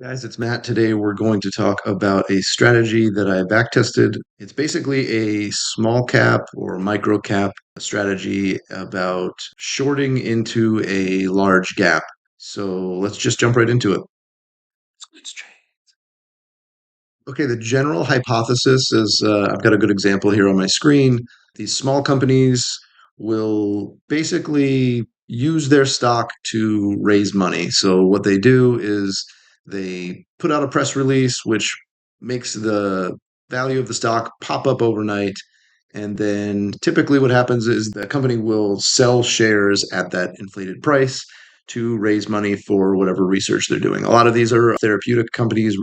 Guys, it's Matt. Today we're going to talk about a strategy that I backtested. It's basically a small cap or micro cap strategy about shorting into a large gap. So let's just jump right into it. Let's try. Okay, the general hypothesis is I've got a good example here on my screen. These small companies will basically use their stock to raise money. So, what they do is they put out a press release which makes the value of the stock pop up overnight. And then typically, what happens is the company will sell shares at that inflated price to raise money for whatever research they're doing. A lot of these are therapeutic companies,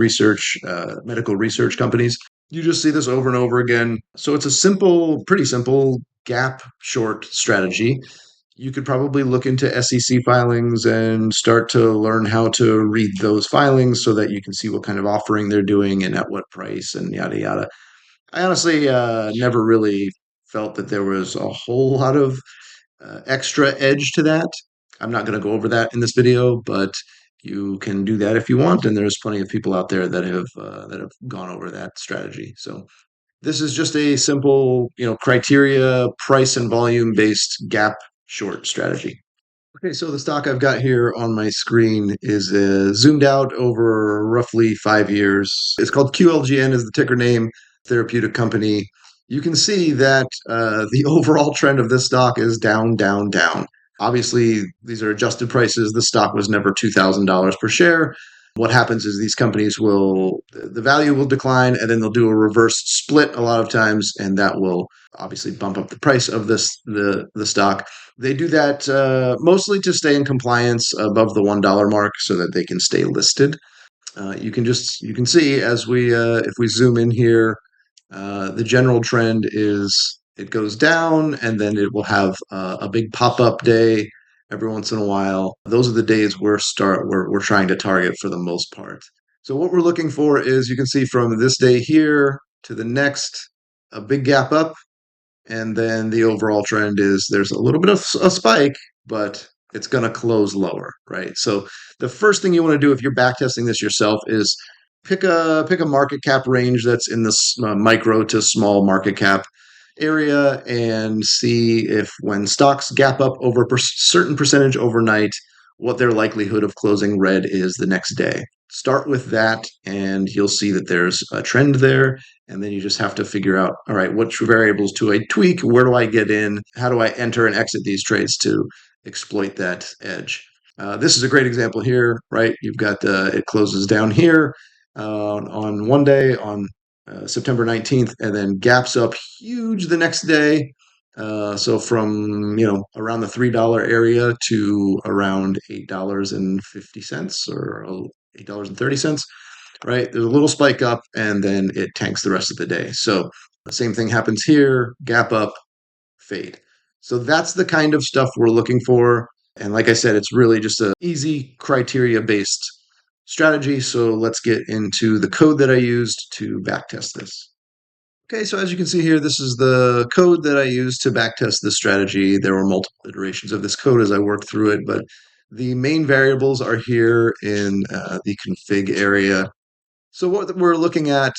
medical research companies. You just see this over and over again. So it's a pretty simple gap short strategy. You could probably look into SEC filings and start to learn how to read those filings so that you can see what kind of offering they're doing and at what price and yada yada. I honestly never really felt that there was a whole lot of extra edge to that. I'm not going to go over that in this video, but you can do that if you want. And there's plenty of people out there that have gone over that strategy. So this is just a simple, criteria, price and volume based gap short strategy. Okay, so the stock I've got here on my screen is zoomed out over roughly 5 years. It's called QLGN is the ticker name, therapeutic company. You can see that the overall trend of this stock is down, down, down. Obviously, these are adjusted prices. The stock was never $2,000 per share. What happens is these companies the value will decline and then they'll do a reverse split a lot of times, and that will obviously bump up the price of the stock. They do that mostly to stay in compliance above the $1 mark so that they can stay listed. You can see as we if we zoom in here, the general trend is it goes down and then it will have a big pop up day every once in a while. Those are the days we're trying to target for the most part. So what we're looking for is you can see from this day here to the next a big gap up, and then the overall trend is there's a little bit of a spike, but it's going to close lower, right? So the first thing you want to do if you're backtesting this yourself is pick a market cap range that's in this micro to small market cap area and see if when stocks gap up over a certain percentage overnight, what their likelihood of closing red is the next day. Start with that, and you'll see that there's a trend there. And then you just have to figure out, all right, which variables do I tweak? Where do I get in? How do I enter and exit these trades to exploit that edge? This is a great example here, right? You've got it closes down here on one day on September 19th, and then gaps up huge the next day. So from around the $3 area to around $8.50 or $8.30, right? There's a little spike up and then it tanks the rest of the day. So the same thing happens here, gap up, fade. So that's the kind of stuff we're looking for. And like I said, it's really just an easy criteria based strategy. So let's get into the code that I used to backtest this. Okay, so as you can see here, this is the code that I used to backtest this strategy. There were multiple iterations of this code as I worked through it, but the main variables are here in the config area. So what we're looking at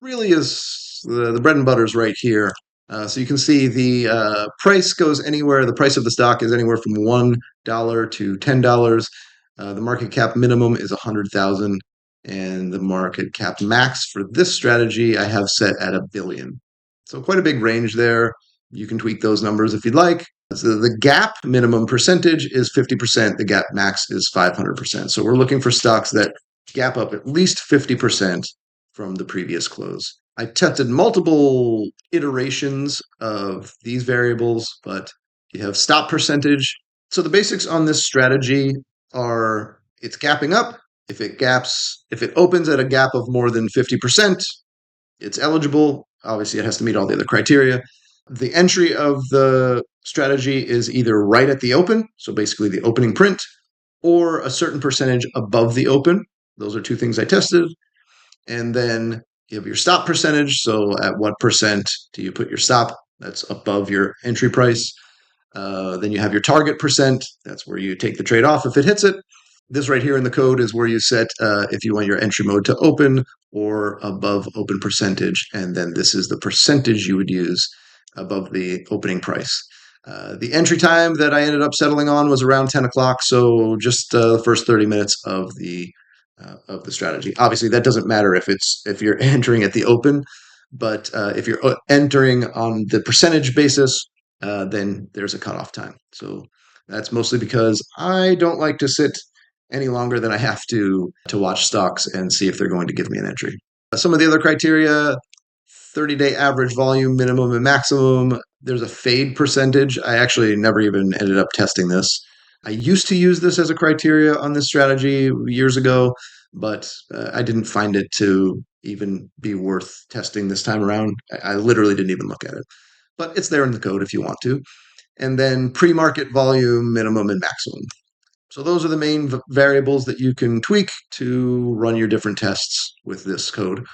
really is the bread and butter is right here. So you can see the price goes anywhere. The price of the stock is anywhere from $1 to $10. The market cap minimum is 100,000, and the market cap max for this strategy I have set at $1 billion. So quite a big range there. You can tweak those numbers if you'd like. So the gap minimum percentage is 50%. The gap max is 500%. So we're looking for stocks that gap up at least 50% from the previous close. I tested multiple iterations of these variables, but you have stop percentage. So the basics on this strategy are it's gapping up. If it opens at a gap of more than 50%, it's eligible. Obviously, it has to meet all the other criteria. The entry of the strategy is either right at the open, so basically the opening print, or a certain percentage above the open. Those are two things I tested. And then you have your stop percentage. So at what percent do you put your stop? That's above your entry price. Then you have your target percent. That's where you take the trade off if it hits it. This right here in the code is where you set if you want your entry mode to open or above open percentage. And then this is the percentage you would use above the opening price. The entry time that I ended up settling on was around 10 o'clock. So just the first 30 minutes of the strategy. Obviously, that doesn't matter if you're entering at the open, but if you're entering on the percentage basis, then there's a cutoff time. So that's mostly because I don't like to sit any longer than I have to watch stocks and see if they're going to give me an entry. Some of the other criteria: 30-day average volume, minimum and maximum. There's a fade percentage. I actually never even ended up testing this. I used to use this as a criteria on this strategy years ago, but I didn't find it to even be worth testing this time around. I literally didn't even look at it, but it's there in the code if you want to. And then pre-market volume, minimum and maximum. So those are the main variables that you can tweak to run your different tests with this code.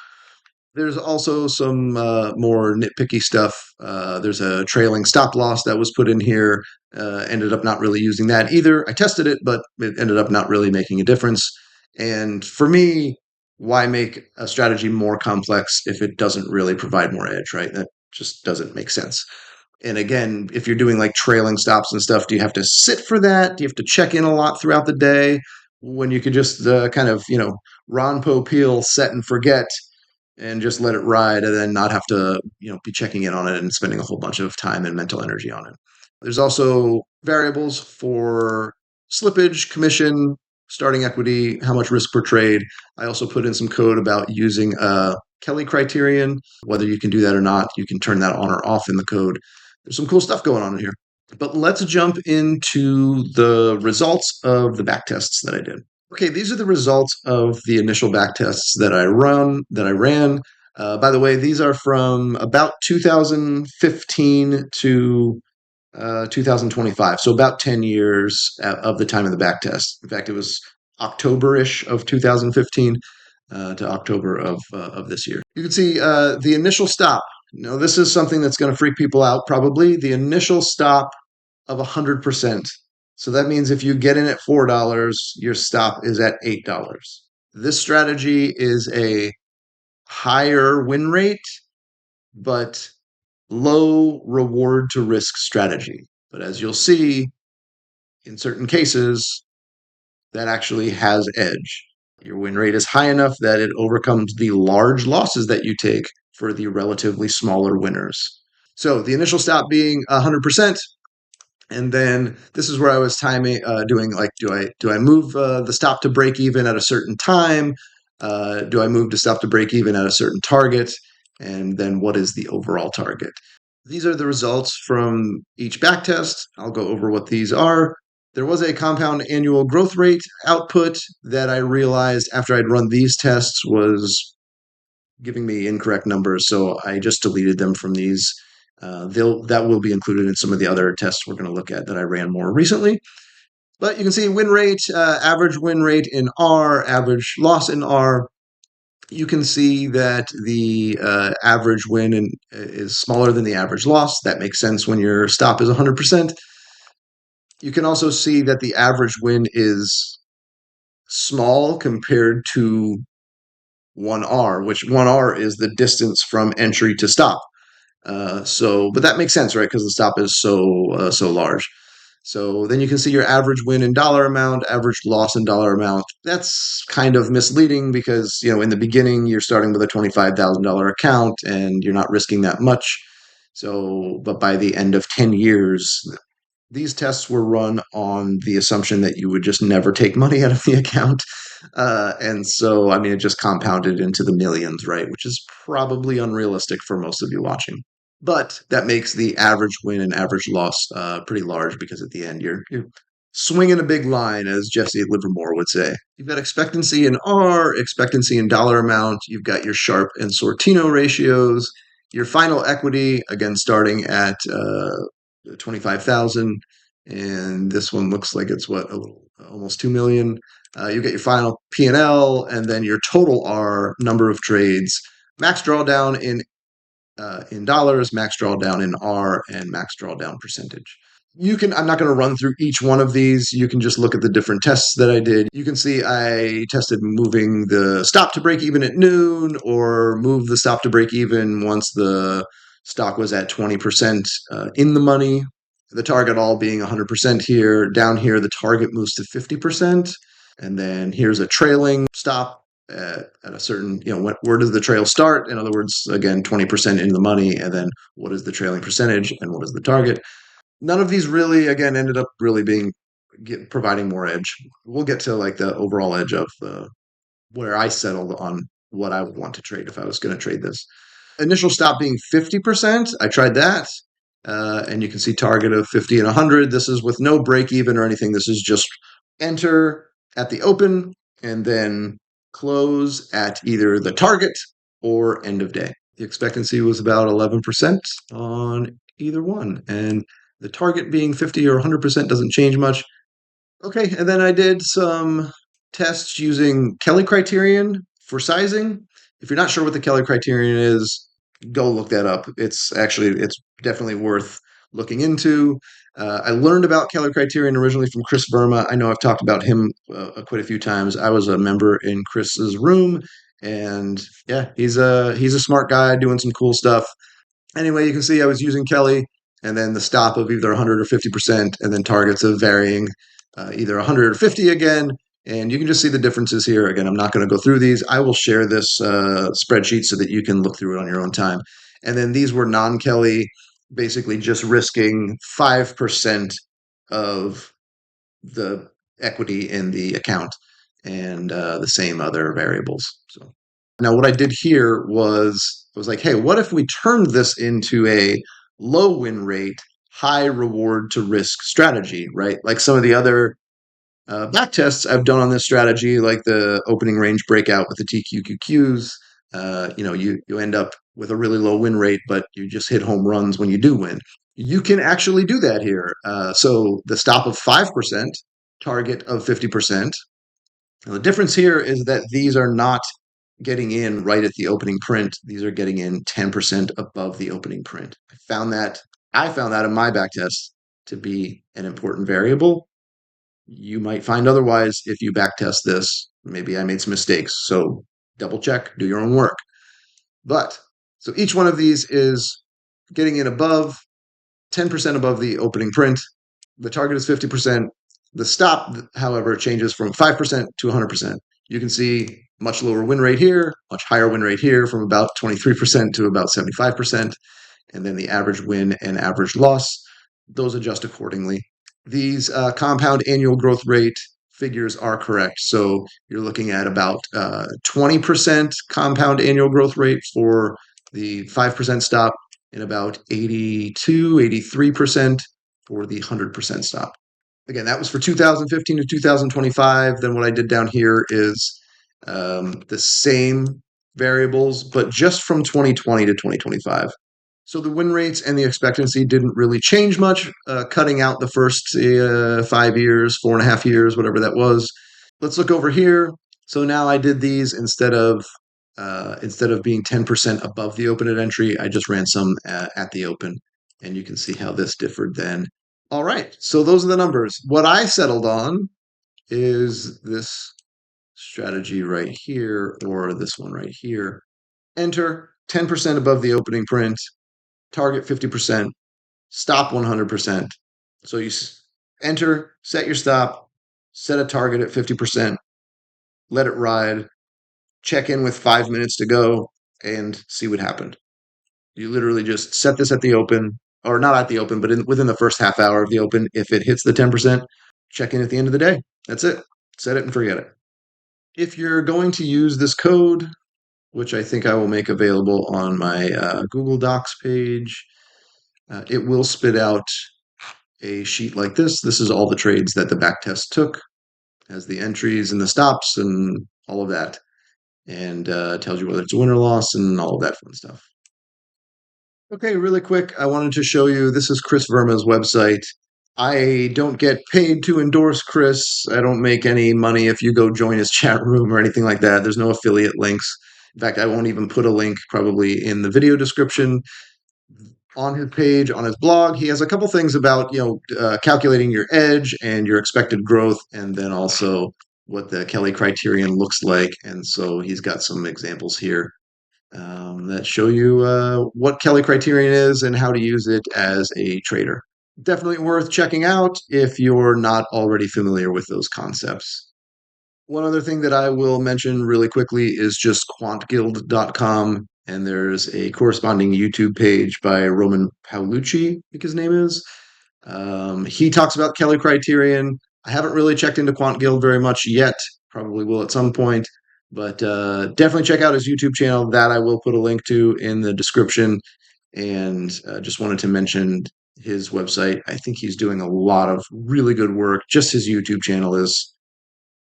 There's also some more nitpicky stuff. There's a trailing stop loss that was put in here. Ended up not really using that either. I tested it, but it ended up not really making a difference. And for me, why make a strategy more complex if it doesn't really provide more edge, right? That just doesn't make sense. And again, if you're doing like trailing stops and stuff, do you have to sit for that? Do you have to check in a lot throughout the day when you could just kind of, Ron Popeil set and forget and just let it ride and then not have to, be checking in on it and spending a whole bunch of time and mental energy on it. There's also variables for slippage, commission, starting equity, how much risk per trade. I also put in some code about using a Kelly criterion. Whether you can do that or not, you can turn that on or off in the code. There's some cool stuff going on in here. But let's jump into the results of the back tests that I did. Okay, these are the results of the initial back tests that I ran. By the way, these are from about 2015 to 2025, so about 10 years of the time of the back test. In fact, it was October-ish of 2015 to October of this year. You can see the initial stop. Now, this is something that's going to freak people out probably. The initial stop of 100%. So that means if you get in at $4, your stop is at $8. This strategy is a higher win rate, but low reward to risk strategy. But as you'll see, in certain cases, that actually has edge. Your win rate is high enough that it overcomes the large losses that you take for the relatively smaller winners. So the initial stop being 100%. And then this is where I was doing like, do I move the stop to break even at a certain time? Do I move to stop to break even at a certain target? And then what is the overall target? These are the results from each backtest. I'll go over what these are. There was a compound annual growth rate output that I realized after I'd run these tests was giving me incorrect numbers, so I just deleted them from these. That will be included in some of the other tests we're going to look at that I ran more recently. But you can see win rate, average win rate in R, average loss in R. You can see that the average win is smaller than the average loss. That makes sense when your stop is 100%. You can also see that the average win is small compared to 1R, which 1R is the distance from entry to stop. But that makes sense, right? Because the stop is so large. So then you can see your average win in dollar amount, average loss in dollar amount. That's kind of misleading because, in the beginning, you're starting with a $25,000 account and you're not risking that much. So, but by the end of 10 years, these tests were run on the assumption that you would just never take money out of the account. And so, I mean, it just compounded into the millions, right? Which is probably unrealistic for most of you watching. But that makes the average win and average loss pretty large because at the end you're swinging a big line, as Jesse Livermore would say. You've got expectancy in R, expectancy in dollar amount. You've got your Sharpe and Sortino ratios. Your final equity, again, starting at 25,000, and this one looks like it's almost 2 million. You get your final P&L, and then your total R, number of trades, max drawdown in dollars, max drawdown in R, and max drawdown percentage. I'm not going to run through each one of these. You can just look at the different tests that I did. You can see I tested moving the stop to break even at noon, or move the stop to break even once the stock was at 20% in the money. The target all being 100% here. Down here, the target moves to 50%. And then here's a trailing stop at a certain, where does the trail start? In other words, again, 20% in the money. And then what is the trailing percentage and what is the target? None of these really, again, ended up really providing more edge. We'll get to like the overall edge of the where I settled on what I would want to trade if I was going to trade this. Initial stop being 50%. I tried that. And you can see target of 50 and 100. This is with no break even or anything. This is just enter at the open and then close at either the target or end of day. The expectancy was about 11% on either one. And the target being 50 or 100% doesn't change much. Okay, and then I did some tests using Kelly criterion for sizing. If you're not sure what the Kelly criterion is, go look that up. It's definitely worth looking into. I learned about Kelly criterion originally from Chris Verma. I know I've talked about him quite a few times. I was a member in Chris's room, and yeah, he's a smart guy doing some cool stuff. Anyway, you can see I was using Kelly, and then the stop of either 100 or 50%, and then targets of varying either 100 or 50 again. And you can just see the differences here. Again, I'm not going to go through these. I will share this spreadsheet so that you can look through it on your own time. And then these were non-Kelly, basically just risking 5% of the equity in the account, and the same other variables. So now what I did here was I was like, hey, what if we turned this into a low win rate, high reward to risk strategy, right? Like some of the other back tests I've done on this strategy, like the opening range breakout with the TQQQs. You end up with a really low win rate, but you just hit home runs when you do win. You can actually do that here. So the stop of 5%, target of 50%. Now, the difference here is that these are not getting in right at the opening print. These are getting in 10% above the opening print. I found that in my back test to be an important variable. You might find otherwise if you back test this. Maybe I made some mistakes. So double check, do your own work. But so each one of these is getting in above 10% above the opening print. The target is 50%. The stop, however, changes from 5% to 100%. You can see much lower win rate here, much higher win rate here, from about 23% to about 75%. And then the average win and average loss, those adjust accordingly. These compound annual growth rate figures are correct. So you're looking at about 20% compound annual growth rate for the 5% stop, and about 82, 83% for the 100% stop. Again, that was for 2015 to 2025. Then what I did down here is the same variables, but just from 2020 to 2025. So the win rates and the expectancy didn't really change much, cutting out the first 5 years, 4.5 years, whatever that was. Let's look over here. So now I did these instead of being 10% above the open at entry, I just ran some at the open, and you can see how this differed then. All right, so those are the numbers. What I settled on is this strategy right here, or this one right here. Enter 10% above the opening print, target 50%, stop 100%. So you enter, set your stop, set a target at 50%, let it ride, check in with 5 minutes to go, and see what happened. You literally just set this at the open, or not at the open, but within the first half hour of the open. If it hits the 10%, check in at the end of the day. That's it. Set it and forget it. If you're going to use this code, which I think I will make available on my Google Docs page, it will spit out a sheet like this. This is all the trades that the backtest took, has the entries and the stops and all of that, and tells you whether it's a win or loss and all of that fun stuff. Okay, really quick, I wanted to show you, this is Chris Verma's website. I don't get paid to endorse Chris. I don't make any money if you go join his chat room or anything like that. There's no affiliate links. In fact, I won't even put a link probably in the video description. On his page, on his blog, he has a couple things about, calculating your edge and your expected growth, and then also what the Kelly criterion looks like. And so he's got some examples here that show you what Kelly criterion is and how to use it as a trader. Definitely worth checking out if you're not already familiar with those concepts. One other thing that I will mention really quickly is just quantguild.com, and there's a corresponding YouTube page by Roman Paolucci, I think his name is. He talks about Kelly criterion. I haven't really checked into Quant Guild very much yet. Probably will at some point, but definitely check out his YouTube channel. That I will put a link to in the description. And just wanted to mention his website. I think he's doing a lot of really good work. Just his YouTube channel is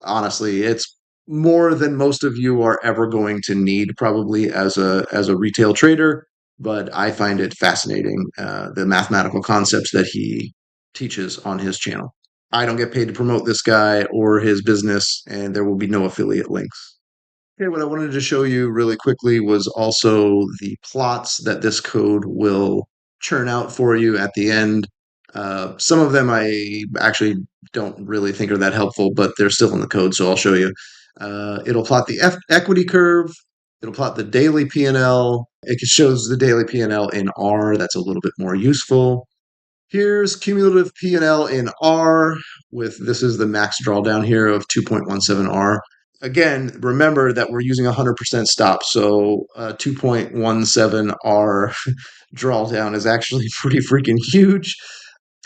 honestly, it's more than most of you are ever going to need probably as a retail trader. But I find it fascinating the mathematical concepts that he teaches on his channel. I don't get paid to promote this guy or his business, and there will be no affiliate links. Okay, what I wanted to show you really quickly was also the plots that this code will churn out for you at the end. Some of them I actually don't really think are that helpful, but they're still in the code, so I'll show you. It'll plot the equity curve. It'll plot the daily P&L. It shows the daily P&L in R. That's a little bit more useful. Here's cumulative P&L in R with this is the max drawdown here of 2.17 R. Again, remember that we're using 100% stop, so 2.17 R drawdown is actually pretty freaking huge.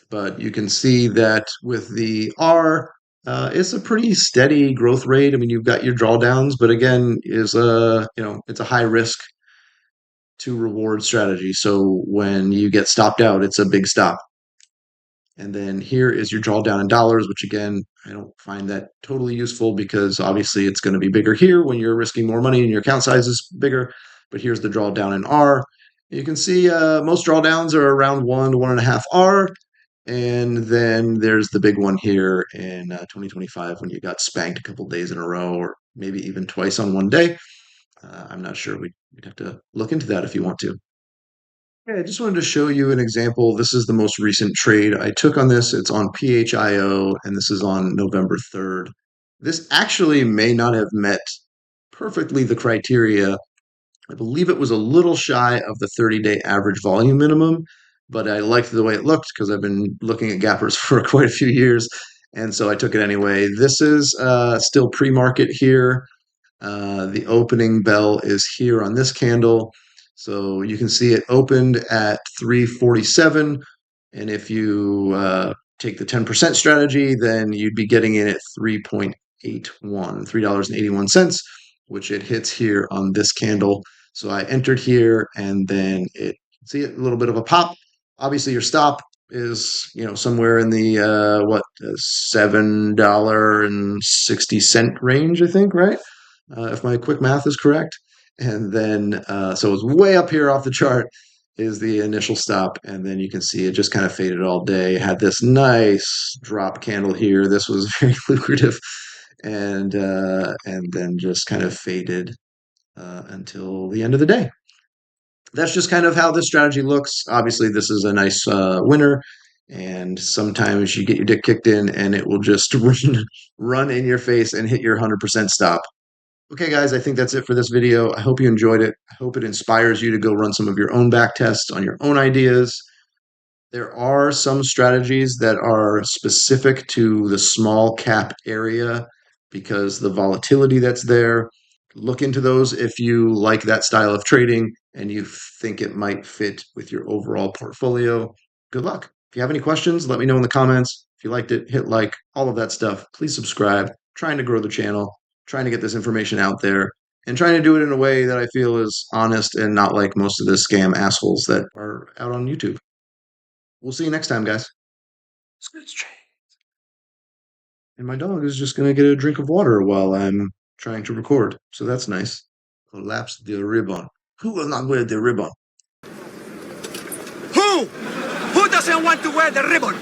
But you can see that with the R, it's a pretty steady growth rate. I mean, you've got your drawdowns, but again, it's a high risk to reward strategy. So when you get stopped out, it's a big stop. And then here is your drawdown in dollars, which again, I don't find that totally useful because obviously it's going to be bigger here when you're risking more money and your account size is bigger. But here's the drawdown in R. You can see most drawdowns are around 1 to 1.5 R. And then there's the big one here in 2025 when you got spanked a couple days in a row or maybe even twice on one day. I'm not sure. We'd have to look into that if you want to. Yeah, I just wanted to show you an example. This is the most recent trade I took on this. It's on PHIO, and this is on November 3rd. This actually may not have met perfectly the criteria. I believe it was a little shy of the 30-day average volume minimum, but I liked the way it looked because I've been looking at gappers for quite a few years, and so I took it anyway. This is still pre-market here. The opening bell is here on this candle. So you can see it opened at 347. And if you take the 10% strategy, then you'd be getting in at 3.81, $3.81, which it hits here on this candle. So I entered here and then see it, a little bit of a pop. Obviously your stop is, somewhere in the $7.60 range, I think, right? If my quick math is correct. And then, so it's way up here off the chart is the initial stop. And then you can see it just kind of faded all day. Had this nice drop candle here. This was very lucrative. And then just kind of faded until the end of the day. That's just kind of how this strategy looks. Obviously, this is a nice winner. And sometimes you get your dick kicked in and it will just run in your face and hit your 100% stop. Okay, guys, I think that's it for this video. I hope you enjoyed it. I hope it inspires you to go run some of your own back tests on your own ideas. There are some strategies that are specific to the small cap area because the volatility that's there. Look into those if you like that style of trading and you think it might fit with your overall portfolio. Good luck. If you have any questions, let me know in the comments. If you liked it, hit like, all of that stuff. Please subscribe. Trying to grow the channel, trying to get this information out there, and trying to do it in a way that I feel is honest and not like most of the scam assholes that are out on YouTube. We'll see you next time, guys. And my dog is just going to get a drink of water while I'm trying to record. So that's nice. Collapse the ribbon. Who will not wear the ribbon? Who? Who doesn't want to wear the ribbon?